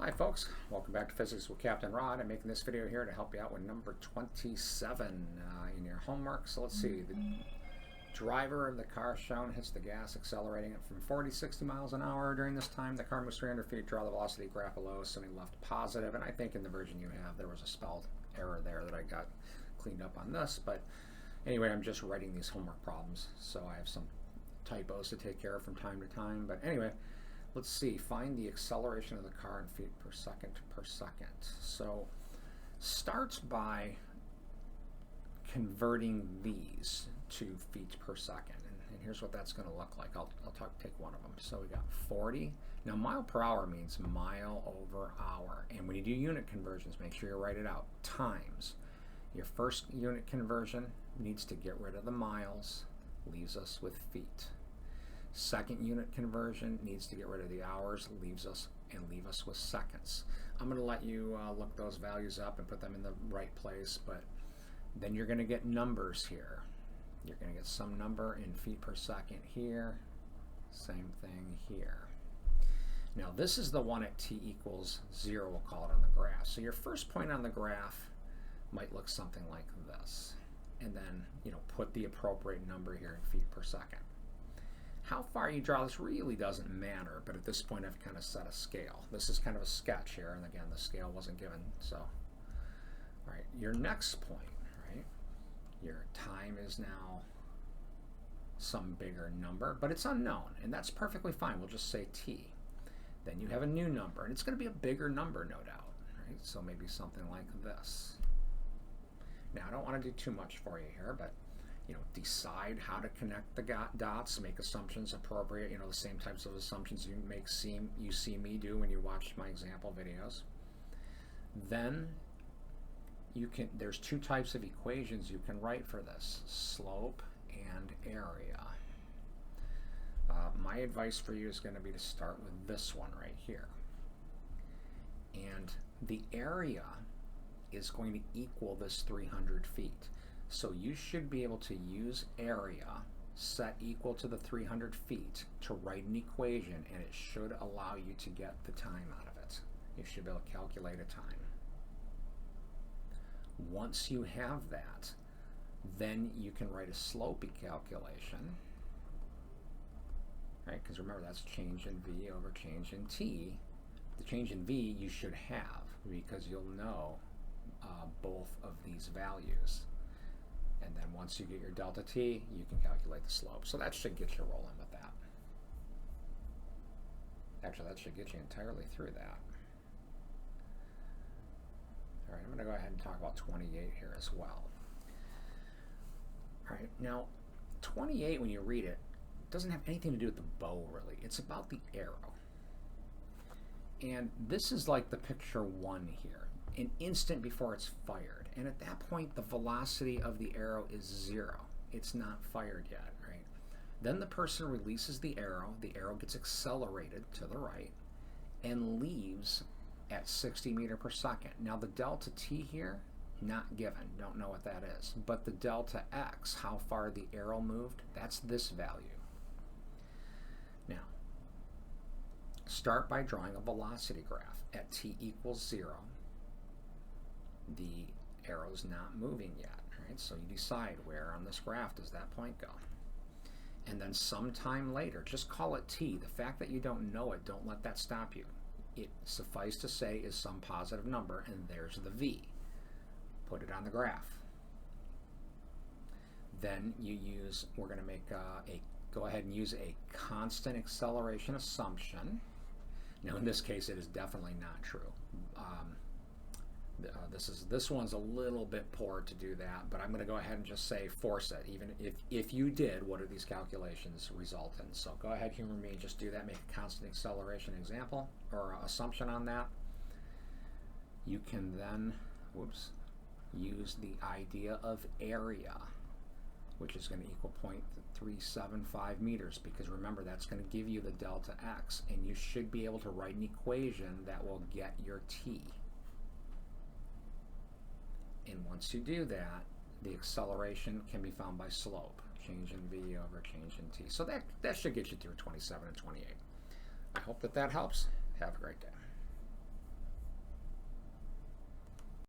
Hi folks, welcome back to Physics with Captain Rod. I'm making this video here to help you out with number 27 in your homework. So let's see, the driver of the car shown hits the gas, accelerating it from 40 to 60 miles an hour. During this time, the car moves 300 feet. Draw the velocity graph below, assuming left positive. And I think in the version you have, there was a spelled error there that I got cleaned up on this. But anyway, I'm just writing these homework problems, so I have some typos to take care of from time to time. But anyway, let's see, find the acceleration of the car in feet per second per second. So starts by converting these to feet per second. And here's what that's going to look like. I'll take one of them. So we got 40. Now mile per hour means mile over hour. And when you do unit conversions, make sure you write it out. Times. Your first unit conversion needs to get rid of the miles, leaves us with feet. Second unit conversion needs to get rid of the hours, leave us with seconds. I'm going to let you look those values up and put them in the right place, but then you're going to get numbers here. You're going to get some number in feet per second here, same thing here. Now this is the one at t equals 0, we'll call it on the graph. So your first point on the graph might look something like this, and then put the appropriate number here in feet per second. How far you draw this really doesn't matter, but at this point I've kind of set a scale. This is kind of a sketch here, and again the scale wasn't given. So, all right, your next point, right? Your time is now some bigger number, but it's unknown, and that's perfectly fine. We'll just say t. Then you have a new number, and it's going to be a bigger number, no doubt, right? So maybe something like this. Now I don't want to do too much for you here, but decide how to connect the dots, make assumptions appropriate, the same types of assumptions you see me do when you watch my example videos. Then there's two types of equations you can write for this, slope and area. My advice for you is going to be to start with this one right here. And the area is going to equal this 300 feet. So you should be able to use area set equal to the 300 feet to write an equation, and it should allow you to get the time out of it. You should be able to calculate a time. Once you have that, then you can write a slope calculation, right? Because remember, that's change in v over change in t. The change in v you should have, because you'll know both of these values. And then once you get your delta t, you can calculate the slope. So that should get you rolling with that. Actually, that should get you entirely through that. All right, I'm going to go ahead and talk about 28 here as well. All right, now 28, when you read it, doesn't have anything to do with the bow, really. It's about the arrow. And this is like the picture 1 here, an instant before it's fired. And at that point, the velocity of the arrow is 0. It's not fired yet, right? Then the person releases the arrow gets accelerated to the right, and leaves at 60 meters per second. Now the delta t here, not given, don't know what that is. But the delta x, how far the arrow moved, that's this value. Now, start by drawing a velocity graph. At t equals 0, the arrow's not moving yet, right? So you decide where on this graph does that point go. And then sometime later, just call it t. The fact that you don't know it, don't let that stop you. It, suffice to say, is some positive number, and there's the v. Put it on the graph. Then we're going to make go ahead and use a constant acceleration assumption. Now in this case, it is definitely not true. This one's a little bit poor to do that, but I'm going to go ahead and just say force it. Even if you did, what do these calculations result in? So go ahead, humor me, and just do that. Make a constant acceleration example or assumption on that. You can then, use the idea of area, which is going to equal 0.375 meters, because remember, that's going to give you the delta x, and you should be able to write an equation that will get your t. And once you do that, the acceleration can be found by slope, change in v over change in t. So that should get you through 27 and 28. I hope that helps. Have a great day.